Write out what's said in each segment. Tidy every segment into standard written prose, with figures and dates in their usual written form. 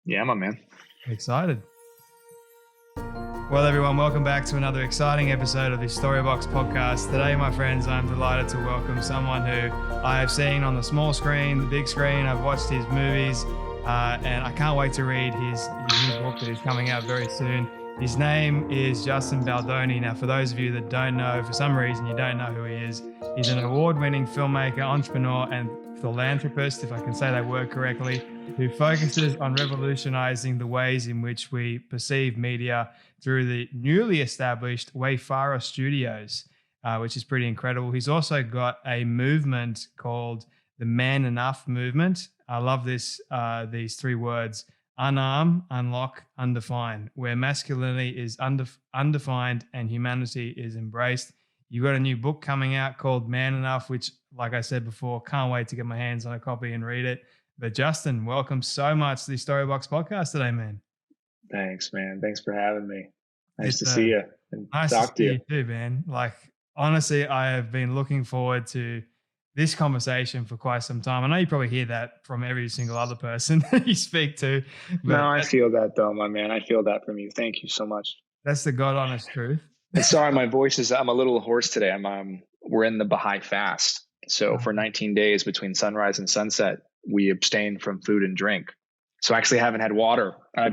Yeah, my man. Excited. Well, everyone, welcome back to another exciting episode of the Storybox podcast. Today, my friends, I'm delighted to welcome someone who I have seen on the small screen, the big screen. I've watched his movies, and I can't wait to read his new book that is coming out very soon. His name is Justin Baldoni. Now, for those of you that don't know, for some reason you don't know who he is, he's an award-winning filmmaker, entrepreneur, and philanthropist, if I can say that word correctly, who focuses on revolutionizing the ways in which we perceive media through the newly established Wayfarer Studios, which is pretty incredible. He's also got a movement called the Man Enough movement. I love this, these three words: unarm, unlock, undefine, where masculinity is undefined and humanity is embraced. You've got a new book coming out called Man Enough, which, like I said before, can't wait to get my hands on a copy and read it. But Justin, welcome so much to the Storybox podcast today, man. Thanks, man. Thanks for having me. Nice to see you and nice talk to you too, man. Like, honestly, I have been looking forward to this conversation for quite some time. I know you probably hear that from every single other person you speak to. But no, I feel that though, my man. I feel that from you. Thank you so much. That's the God honest truth. Sorry, my voice is, I'm a little hoarse today. We're in the Baha'i fast. So for 19 days between sunrise and sunset, we abstain from food and drink. So I actually haven't had water. I've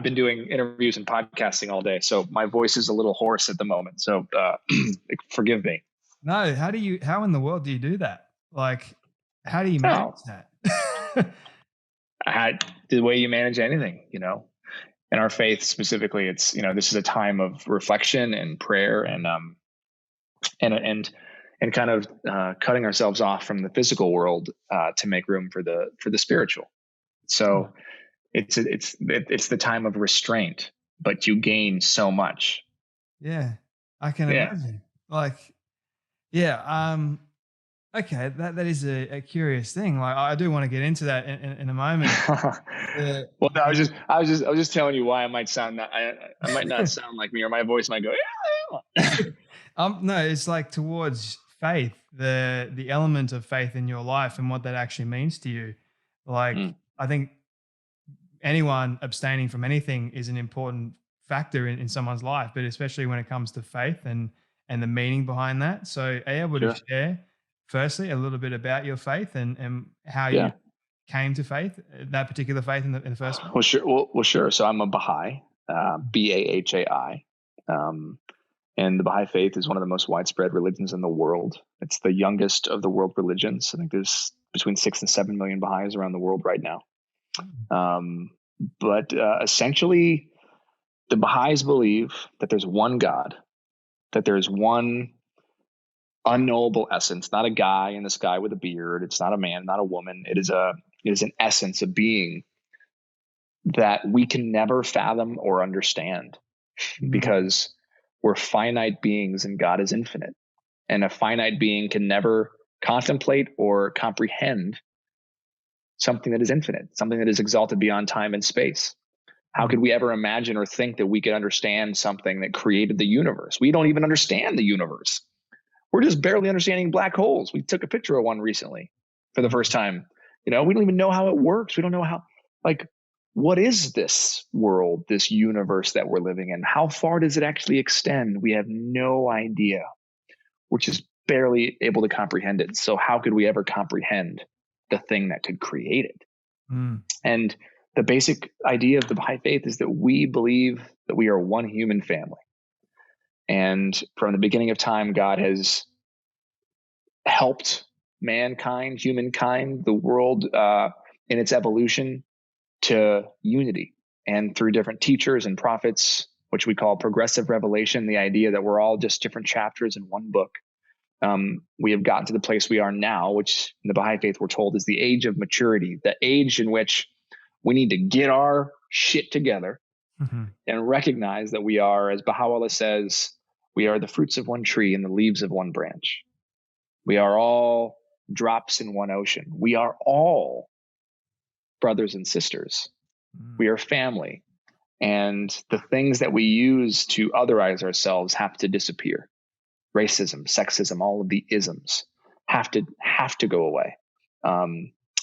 been doing interviews and podcasting all day. So my voice is a little hoarse at the moment. So forgive me. No, how in the world do you do that? Like, how do you manage that? The way you manage anything, in our faith specifically, it's, this is a time of reflection and prayer and kind of cutting ourselves off from the physical world to make room for the spiritual. So it's the time of restraint, but you gain so much. Yeah, I can imagine. Like, okay, that is a curious thing. Like, I do want to get into that in a moment. Well, no, I was just telling you why I might sound I might not sound like me, or my voice might go. No, it's like towards faith, the element of faith in your life and what that actually means to you. Like, I think anyone abstaining from anything is an important factor in someone's life, but especially when it comes to faith and the meaning behind that. So are you able to share, firstly, a little bit about your faith and how you came to faith, that particular faith in the first place? Well, sure. So I'm a Baha'i, Bahai. And the Baha'i faith is one of the most widespread religions in the world. It's the youngest of the world religions. I think there's between 6 and 7 million Baha'is around the world right now. But essentially, the Baha'is believe that there's one God, that there's one unknowable essence, not a guy in the sky with a beard. It's not a man, not a woman. It is an essence, a being that we can never fathom or understand because we're finite beings and God is infinite. And a finite being can never contemplate or comprehend something that is infinite, something that is exalted beyond time and space. How could we ever imagine or think that we could understand something that created the universe? We don't even understand the universe. We're just barely understanding black holes. We took a picture of one recently for the first time. We don't even know how it works. We don't know how, what is this world, this universe that we're living in? How far does it actually extend? We have no idea. We're just barely able to comprehend it. So how could we ever comprehend the thing that could create it? And the basic idea of the Baha'i faith is that we believe that we are one human family. And from the beginning of time, God has helped mankind, humankind, the world in its evolution to unity. And through different teachers and prophets, which we call progressive revelation, the idea that we're all just different chapters in one book, we have gotten to the place we are now, which in the Baha'i faith we're told is the age of maturity, the age in which we need to get our shit together and recognize that we are, as Baha'u'llah says, we are the fruits of one tree and the leaves of one branch. We are all drops in one ocean. We are all brothers and sisters. We are family. And the things that we use to otherize ourselves have to disappear. Racism, sexism, all of the isms have to go away.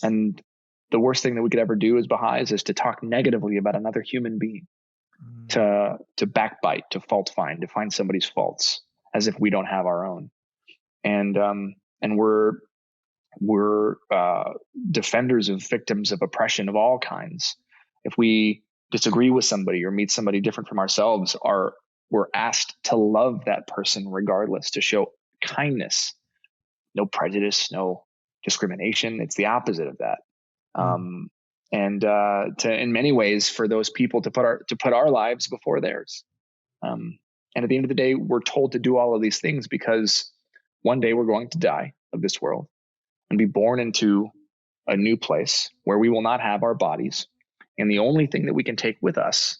And the worst thing that we could ever do as Baha'is is to talk negatively about another human being, to backbite, to fault find, to find somebody's faults as if we don't have our own. And we're defenders of victims of oppression of all kinds. If we disagree with somebody or meet somebody different from ourselves, we're asked to love that person regardless, to show kindness, no prejudice, no discrimination. It's the opposite of that. And to, in many ways, for those people to put our lives before theirs. And at the end of the day, we're told to do all of these things because one day we're going to die of this world and be born into a new place where we will not have our bodies. And the only thing that we can take with us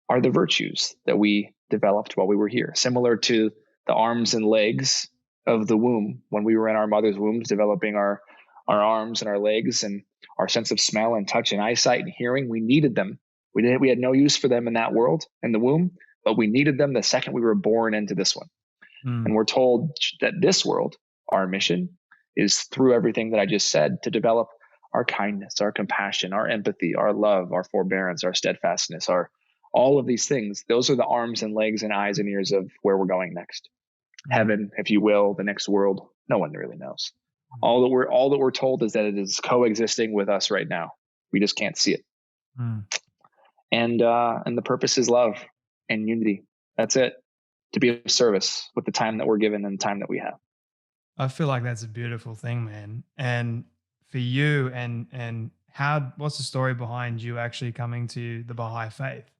are the virtues that we developed while we were here, similar to the arms and legs of the womb when we were in our mother's wombs, developing our arms and our legs and our sense of smell and touch and eyesight and hearing. We needed them. We had no use for them in that world, in the womb, but we needed them the second we were born into this one. And we're told that this world, our mission, is through everything that I just said, to develop our kindness, our compassion, our empathy, our love, our forbearance, our steadfastness, all of these things. Those are the arms and legs and eyes and ears of where we're going next. Heaven, if you will, the next world. No one really knows. All that we're told is that it is coexisting with us right now. We just can't see it. And the purpose is love and unity. That's it. To be of service with the time that we're given and the time that we have. I feel like that's a beautiful thing, man. And for you, and what's the story behind you actually coming to the Baha'i faith?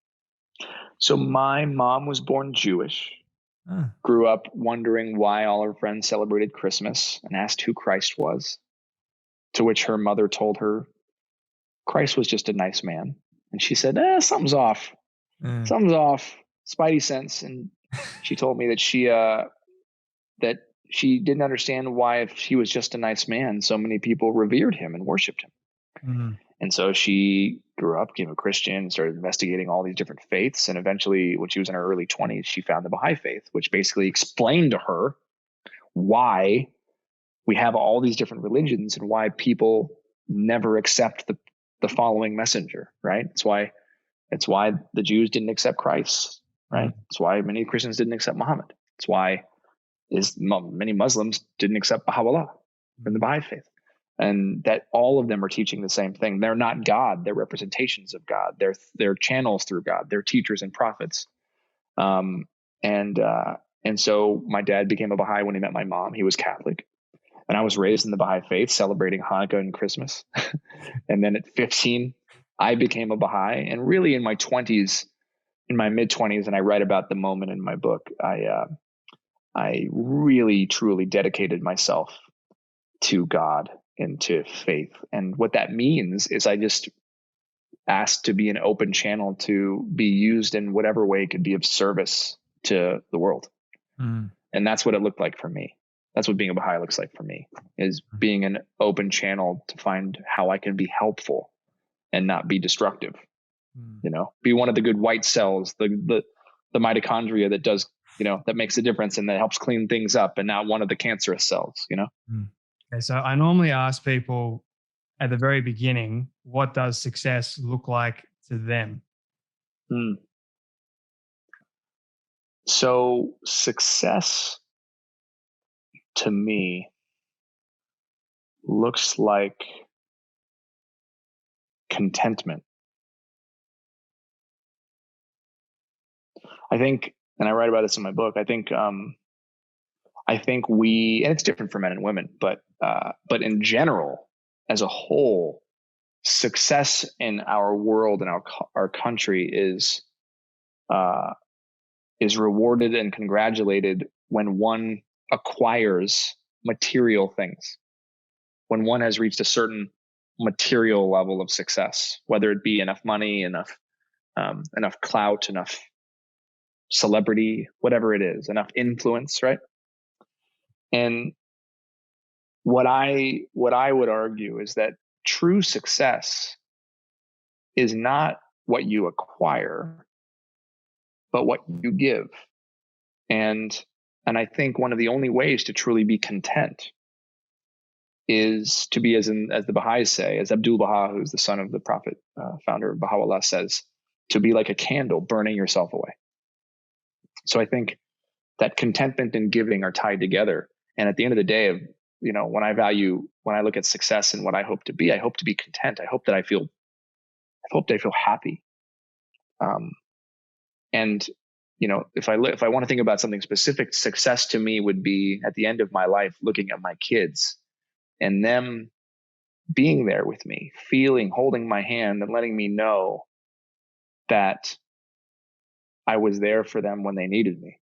So my mom was born Jewish, grew up wondering why all her friends celebrated Christmas and asked who Christ was, to which her mother told her Christ was just a nice man. And she said, something's off. Something's off. Spidey sense. And she told me that she didn't understand why, if he was just a nice man, so many people revered him and worshiped him. And so she grew up, became a Christian, started investigating all these different faiths. And eventually, when she was in her early 20s, she found the Baha'i faith, which basically explained to her why we have all these different religions and why people never accept the following messenger, right? It's why the Jews didn't accept Christ, right? It's why many Christians didn't accept Muhammad. It's why many Muslims didn't accept Baha'u'llah from the Baha'i faith. And that all of them are teaching the same thing. They're not God. They're representations of God. They're channels through God. They're teachers and prophets. And so my dad became a Baha'i when he met my mom. He was Catholic. And I was raised in the Baha'i faith, celebrating Hanukkah and Christmas. And then at 15, I became a Baha'i. And really in my 20s, in my mid-20s, and I write about the moment in my book, I really, truly dedicated myself to God and to faith. And what that means is I just asked to be an open channel to be used in whatever way could be of service to the world. And that's what it looked like for me. That's what being a Baha'i looks like for me, is being an open channel to find how I can be helpful and not be destructive. Be one of the good white cells, the mitochondria that does, that makes a difference and that helps clean things up, and not one of the cancerous cells, Okay, so I normally ask people at the very beginning, what does success look like to them? So success to me looks like contentment. I think, and I write about this in my book, I think we, and it's different for men and women, but in general, as a whole, success in our world and our country is rewarded and congratulated when one acquires material things, when one has reached a certain material level of success, whether it be enough money, enough clout, enough celebrity, whatever it is, enough influence, right? And what I would argue is that true success is not what you acquire, but what you give. And I think one of the only ways to truly be content is to be, as the Baha'is say, as Abdul Baha, who's the son of the Prophet, founder of Baha'u'llah, says, to be like a candle burning yourself away. So I think that contentment and giving are tied together. And at the end of the day, when I look at success and what I hope to be content. I hope that I feel happy. And if I want to think about something specific, success to me would be at the end of my life, looking at my kids and them being there with me, holding my hand and letting me know that I was there for them when they needed me,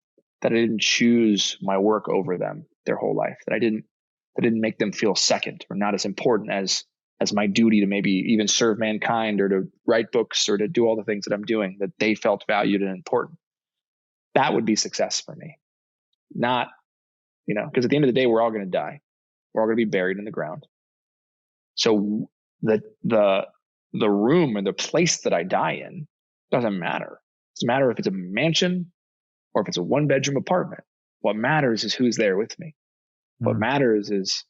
that I didn't choose my work over them their whole life, that I didn't make them feel second or not as important as my duty to maybe even serve mankind or to write books or to do all the things that I'm doing, that they felt valued and important. That would be success for me. Not, because at the end of the day, we're all going to die. We're all going to be buried in the ground. So the room or the place that I die in doesn't matter. It doesn't matter if it's a mansion or if it's a 1-bedroom apartment. What matters is who's there with me. What matters is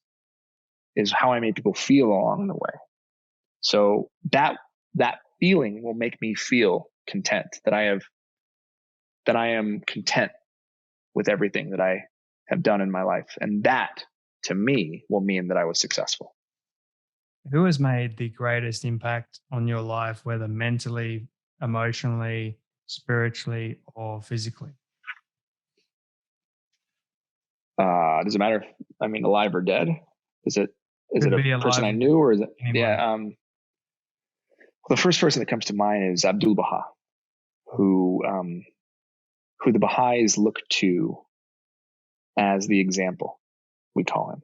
how I make people feel along the way. So that feeling will make me feel content, that I am content with everything that I have done in my life. And that, to me, will mean that I was successful. Who has made the greatest impact on your life, whether mentally, emotionally, spiritually, or physically? Does it matter? Alive or dead? Is it a person I knew, or is it? Anyone. Yeah. The first person that comes to mind is Abdul Baha, who the Baha'is look to as the example, we call him.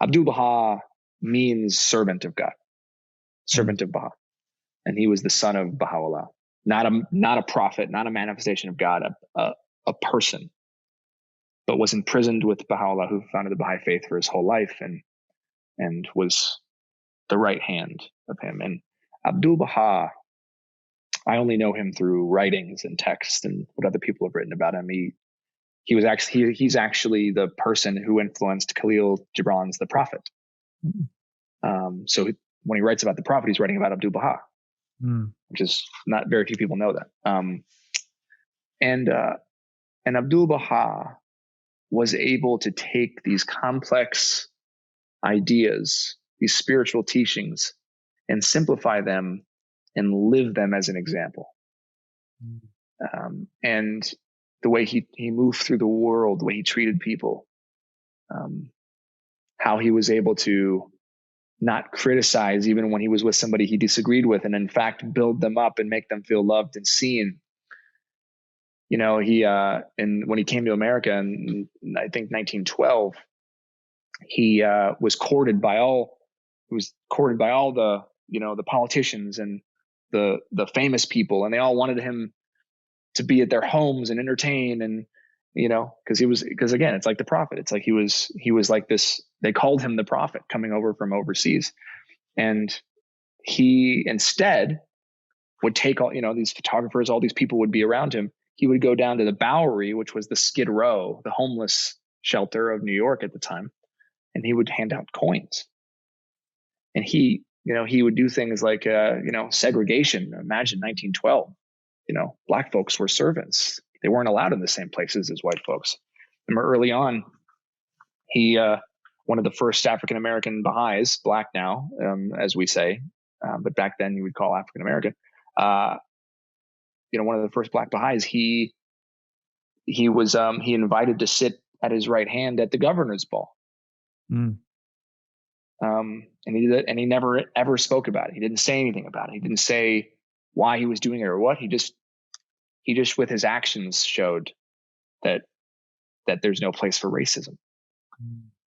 Abdul Baha means servant of God, servant of Baha. And he was the son of Baha'u'llah, not a prophet, not a manifestation of God, a person, but was imprisoned with Baha'u'llah, who founded the Baha'i faith, for his whole life and was the right hand of him. And Abdul Baha, I only know him through writings and texts and what other people have written about him. He's actually the person who influenced Khalil Gibran's The Prophet. So when he writes about the Prophet, he's writing about Abdul Baha, which is not very few people know that. And Abdul Baha was able to take these complex ideas, these spiritual teachings, and simplify them and live them as an example. And the way he moved through the world, the way he treated people, how he was able to not criticize even when he was with somebody he disagreed with, and in fact build them up and make them feel loved and seen. And when he came to America in, I think, 1912, he was courted by all the the politicians and the famous people, and they all wanted him to be at their homes and entertain, and because again, it's like the prophet. It's like he was like this. They called him the prophet coming over from overseas, and he instead would take all these photographers, all these people would be around him. He would go down to the Bowery, which was the Skid Row, the homeless shelter of New York at the time, and he would hand out coins. And he would do things like segregation. Imagine 1912. Black folks were servants. They weren't allowed in the same places as white folks. Remember, early on, he one of the first African American Baha'is, black now, as we say, but back then you would call African American. One of the first black Baha'is. He was he invited to sit at his right hand at the governor's ball. And he did it, and he never ever spoke about it. He didn't say anything about it. He didn't say why he was doing it or what. He just with his actions showed that there's no place for racism,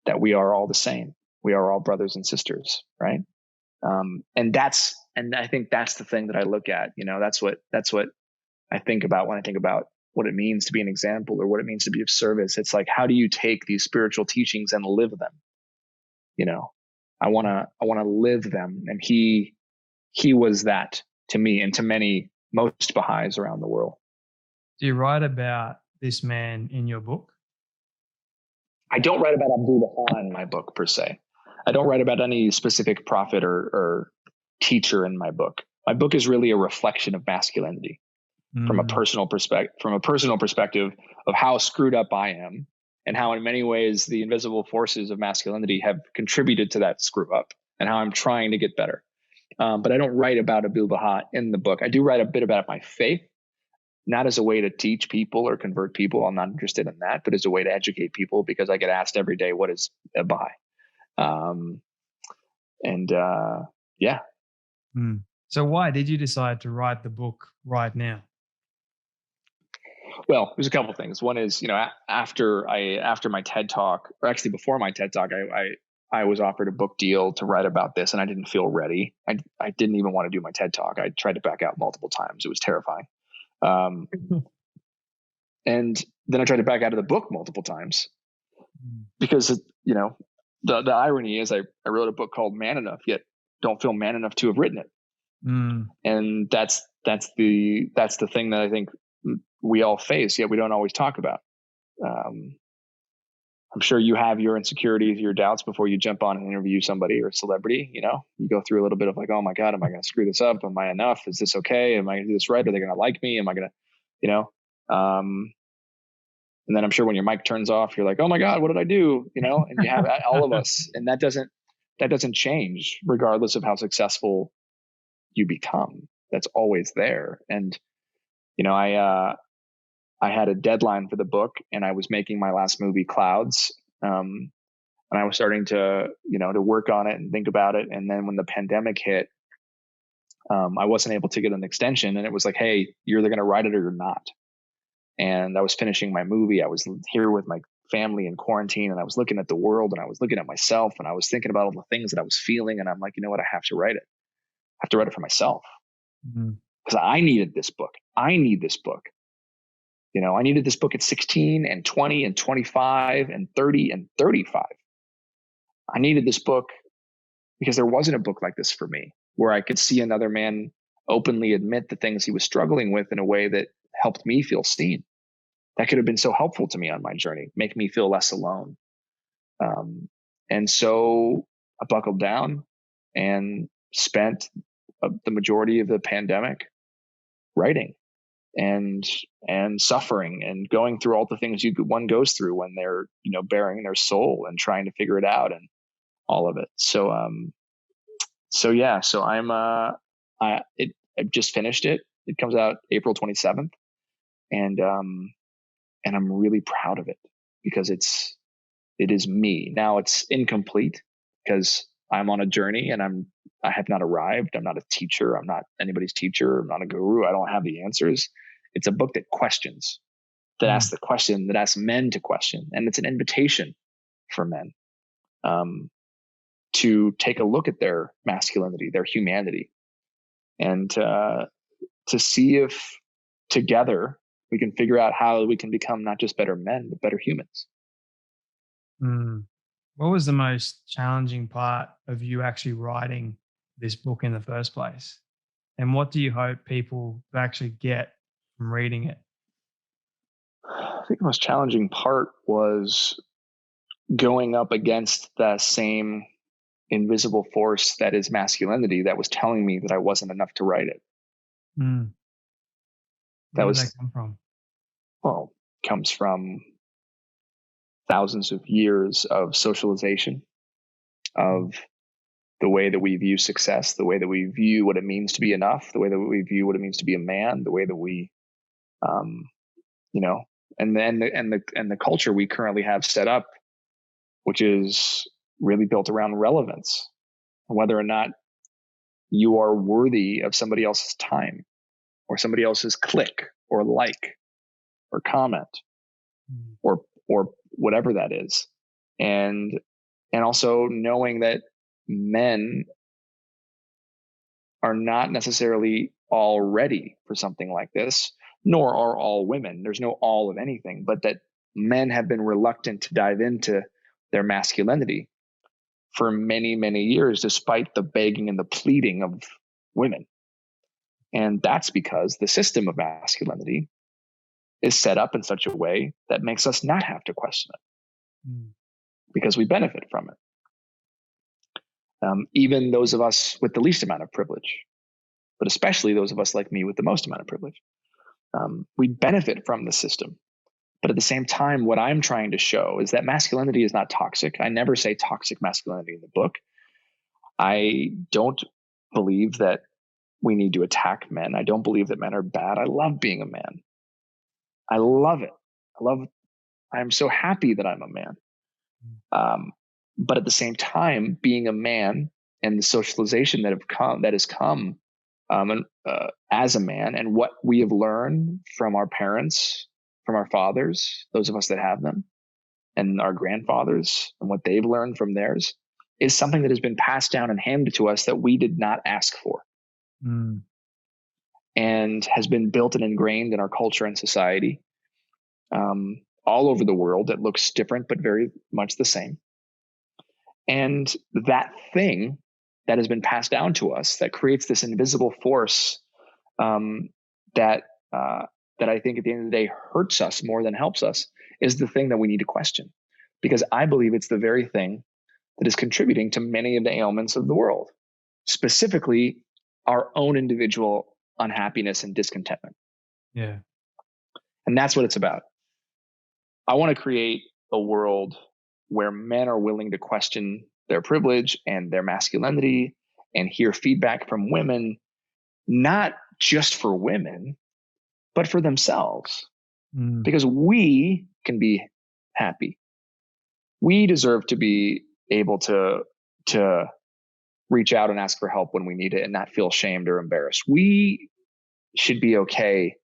that we are all the same. We are all brothers and sisters. Right. And I think that's the thing that I look at, that's what I think about when I think about what it means to be an example or what it means to be of service. It's like, how do you take these spiritual teachings and live them? I want to live them. And he was that to me and to most Baha'is around the world. Do you write about this man in your book? I don't write about Abdul Baha in my book per se. I don't write about any specific prophet or teacher in my book. My book is really a reflection of masculinity from a personal perspective of how screwed up I am, and how in many ways the invisible forces of masculinity have contributed to that screw up, and how I'm trying to get better. But I don't write about Abdul Baha in the book. I do write a bit about my faith, not as a way to teach people or convert people. I'm not interested in that, but as a way to educate people, because I get asked every day, what is a Baha'i? Yeah. So why did you decide to write the book right now? Well, there's a couple of things. One is, after my TED Talk, or actually before my TED Talk, I was offered a book deal to write about this, and I didn't feel ready. I didn't even want to do my TED Talk. I tried to back out multiple times. It was terrifying. And then I tried to back out of the book multiple times because, the irony is I wrote a book called Man Enough, yet don't feel man enough to have written it. And that's the thing that I think we all face, yet we don't always talk about. I'm sure you have your insecurities, your doubts before you jump on and interview somebody or a celebrity. You go through a little bit of like, oh my God, am I going to screw this up? Am I enough? Is this okay? Am I going to do this right? Are they going to like me? Am I going to, and then I'm sure when your mic turns off, you're like, oh my God, what did I do? And you have all of us, and that doesn't change regardless of how successful you become. That's always there. And, I had a deadline for the book, and I was making my last movie, Clouds. And I was starting to work on it and think about it. And then when the pandemic hit, I wasn't able to get an extension, and it was like, hey, you're either going to write it or you're not. And I was finishing my movie. I was here with my family in quarantine, and I was looking at the world, and I was looking at myself, and I was thinking about all the things that I was feeling. And I'm like, you know what? I have to write it. I have to write it for myself, because I needed this book. I need this book. I needed this book at 16 and 20 and 25 and 30 and 35. I needed this book because there wasn't a book like this for me, where I could see another man openly admit the things he was struggling with in a way that helped me feel seen. That could have been so helpful to me on my journey, make me feel less alone. And so I buckled down and spent the majority of the pandemic writing and suffering and going through all the things one goes through when they're, bearing their soul and trying to figure it out and all of it. So I just finished it. It comes out April 27th. And I'm really proud of it because it is me. Now it's incomplete because I'm on a journey and I have not arrived. I'm not a teacher. I'm not anybody's teacher. I'm not a guru. I don't have the answers. It's a book that questions, that asks the question, that asks men to question. And it's an invitation for men to take a look at their masculinity, their humanity, and to see if together we can figure out how we can become not just better men, but better humans. What was the most challenging part of you actually writing this book in the first place? And what do you hope people actually get from reading it? I think the most challenging part was going up against the same invisible force that is masculinity that was telling me that I wasn't enough to write it. Where did that come from? Well, comes from thousands of years of socialization, of the way that we view success, the way that we view what it means to be enough, the way that we view what it means to be a man, the way that we, and the culture we currently have set up, which is really built around relevance, whether or not you are worthy of somebody else's time or somebody else's click or like or comment or whatever that is. And also knowing that men are not necessarily all ready for something like this, nor are all women. There's no all of anything, but that men have been reluctant to dive into their masculinity for many, many years, despite the begging and the pleading of women. And that's because the system of masculinity is set up in such a way that makes us not have to question it because we benefit from it. even those of us with the least amount of privilege, but especially those of us like me with the most amount of privilege. We benefit from the system. But at the same time, what I'm trying to show is that masculinity is not toxic. I never say toxic masculinity in the book. I don't believe that we need to attack men. I don't believe that men are bad. I love being a man. I love it. I'm so happy that I'm a man. But at the same time, being a man and the socialization that has come as a man, and what we have learned from our parents, from our fathers, those of us that have them, and our grandfathers, and what they've learned from theirs, is something that has been passed down and handed to us that we did not ask for. And has been built and ingrained in our culture and society all over the world. That looks different, but very much the same. And that thing that has been passed down to us that creates this invisible force that I think at the end of the day hurts us more than helps us is the thing that we need to question. Because I believe it's the very thing that is contributing to many of the ailments of the world, specifically our own individual unhappiness and discontentment. Yeah. And that's what it's about. I want to create a world where men are willing to question their privilege and their masculinity and hear feedback from women, not just for women, but for themselves. Because we can be happy. We deserve to be able to reach out and ask for help when we need it and not feel shamed or embarrassed. We should be okay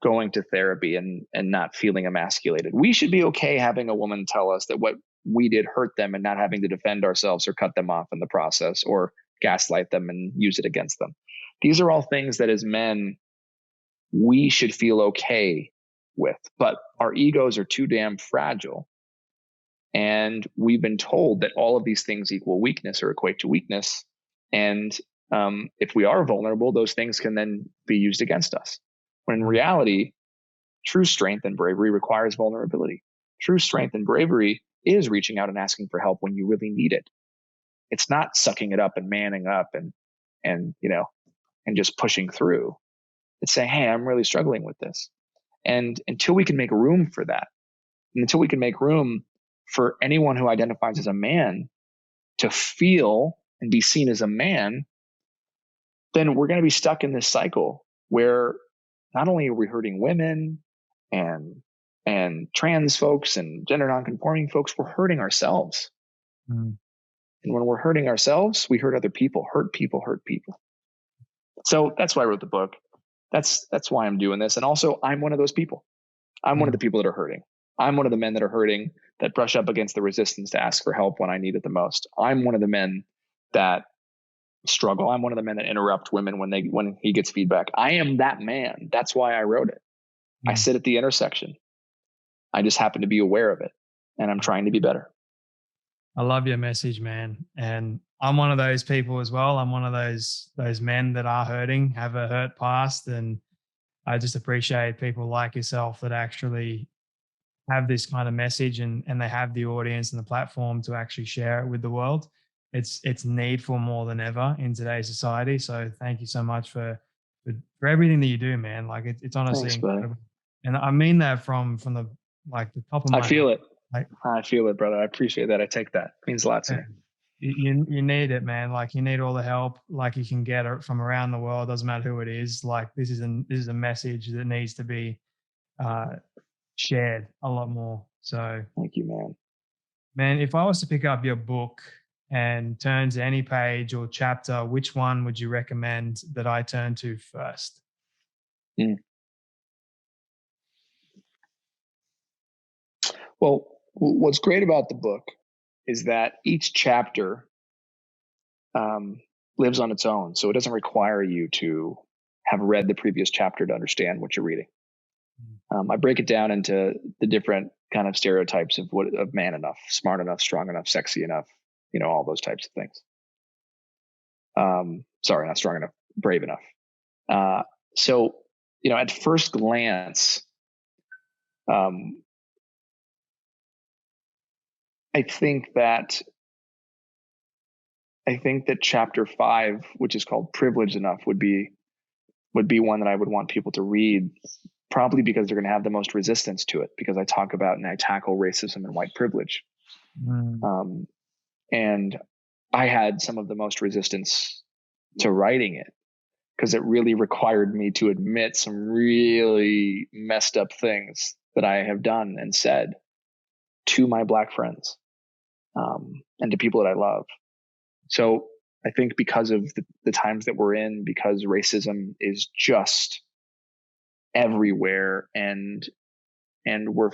going to therapy and not feeling emasculated. We should be okay having a woman tell us that what we did hurt them and not having to defend ourselves or cut them off in the process or gaslight them and use it against them. These are all things that as men, we should feel okay with, but our egos are too damn fragile. And we've been told that all of these things equal weakness or equate to weakness. And if we are vulnerable, those things can then be used against us. When in reality, true strength and bravery requires vulnerability. True strength and bravery is reaching out and asking for help when you really need it. It's not sucking it up and manning up and just pushing through. It's saying, hey, I'm really struggling with this. And until we can make room for that, and until we can make room for anyone who identifies as a man to feel and be seen as a man, then we're going to be stuck in this cycle where not only are we hurting women and trans folks and gender nonconforming folks, we're hurting ourselves. And when we're hurting ourselves, we hurt other people. Hurt people hurt people. So that's why I wrote the book. That's why I'm doing this. And also, I'm one of those people. I'm one of the people that are hurting. I'm one of the men that are hurting, that brush up against the resistance to ask for help when I need it the most. I'm one of the men that struggle. I'm one of the men that interrupt women when he gets feedback. I am that man. That's why I wrote it. I sit at the intersection. I just happen to be aware of it, and I'm trying to be better. I love your message, man. And I'm one of those people as well. I'm one of those men that are hurting, have a hurt past. And I just appreciate people like yourself that actually have this kind of message and they have the audience and the platform to actually share it with the world. It's needful more than ever in today's society. So thank you so much for everything that you do, man. Like it's honestly incredible. Buddy. And I mean that from the top of my I feel head. it. I feel it, brother. I appreciate that. I take that. It means a lot to me. You need it, man. Like you need all the help like you can get it from around the world. Doesn't matter who it is. Like this is a message that needs to be shared a lot more. So thank you, man. If I was to pick up your book and turn to any page or chapter, which one would you recommend that I turn to first? Well, what's great about the book is that each chapter lives on its own. So it doesn't require you to have read the previous chapter to understand what you're reading. I break it down into the different kind of stereotypes of man enough, smart enough, strong enough, sexy enough, all those types of things. Sorry, not strong enough, brave enough. So, at first glance, I think that I think that chapter 5, which is called Privileged Enough, would be one that I would want people to read, probably because they're going to have the most resistance to it, because I talk about and I tackle racism and white privilege. And I had some of the most resistance to writing it, because it really required me to admit some really messed up things that I have done and said to my Black friends, and to people that I love. So I think because of the times that we're in, because racism is just everywhere, and we're,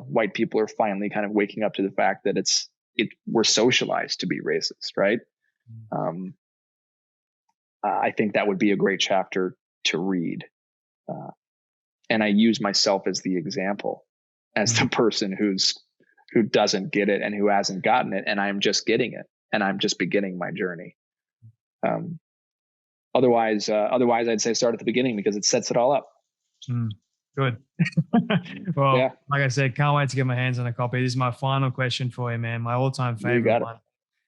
white people are finally kind of waking up to the fact that we're socialized to be racist, right? I think that would be a great chapter to read. And I use myself as the example, as the person who doesn't get it and who hasn't gotten it, and I'm just getting it, and I'm just beginning my journey. Otherwise I'd say start at the beginning, because it sets it all up. Good. Well, yeah. Like I said, can't wait to get my hands on a copy. This is my final question for you, man. My all-time favorite one.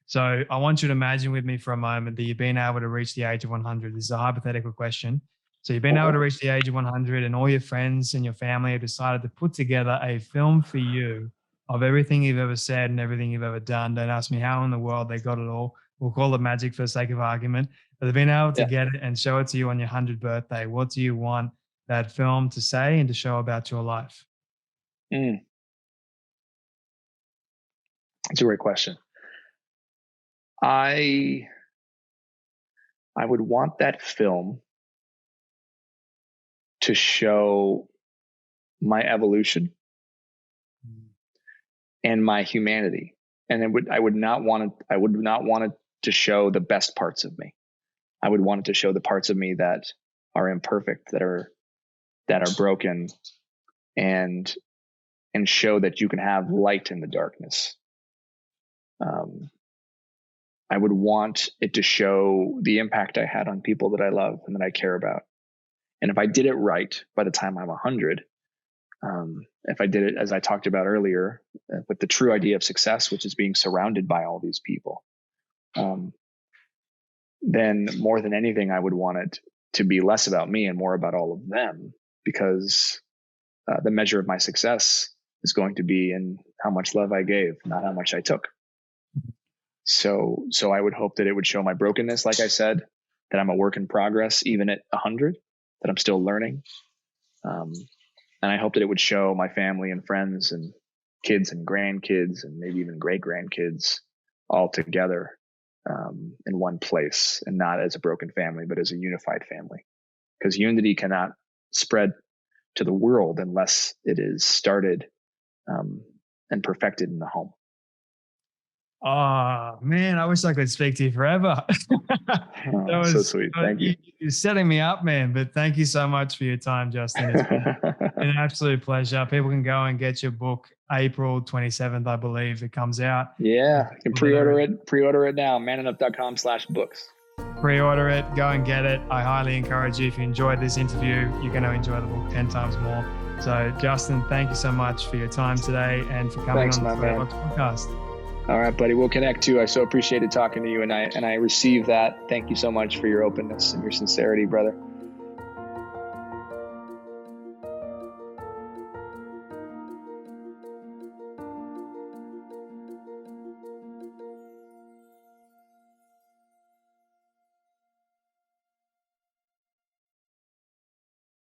So I want you to imagine with me for a moment that you've been able to reach the age of 100. This is a hypothetical question. So you've been able to reach the age of 100, and all your friends and your family have decided to put together a film for you of everything you've ever said and everything you've ever done. Don't ask me how in the world they got it all. We'll call it magic for the sake of argument. But they've been able to get it and show it to you on your 100th birthday. What do you want that film to say and to show about your life? That's a great question. I would want that film to show my evolution and my humanity. And I would not want it to show the best parts of me. I would want it to show the parts of me that are imperfect, that are broken, and show that you can have light in the darkness. I would want it to show the impact I had on people that I love and that I care about. And if I did it right by the time I'm 100, if I did it, as I talked about earlier, with the true idea of success, which is being surrounded by all these people, then more than anything, I would want it to be less about me and more about all of them, because the measure of my success is going to be in how much love I gave, not how much I took. So I would hope that it would show my brokenness, like I said, that I'm a work in progress, even at 100, that I'm still learning. And I hope that it would show my family and friends and kids and grandkids and maybe even great grandkids all together in one place, and not as a broken family, but as a unified family. Because unity cannot spread to the world unless it is started and perfected in the home. Oh, man, I wish I could speak to you forever. That was so sweet. Thank you. You're setting me up, man. But thank you so much for your time, Justin. It's been an absolute pleasure. People can go and get your book April 27th, I believe it comes out. Yeah, you can pre-order it. Pre-order it now, manup.com/books. Pre-order it, go and get it. I highly encourage you. If you enjoyed this interview, you're going to enjoy the book 10 times more. So, Justin, thank you so much for your time today and for coming on the Storybox podcast. All right, buddy. We'll connect too. I so appreciated talking to you, and I receive that. Thank you so much for your openness and your sincerity, brother.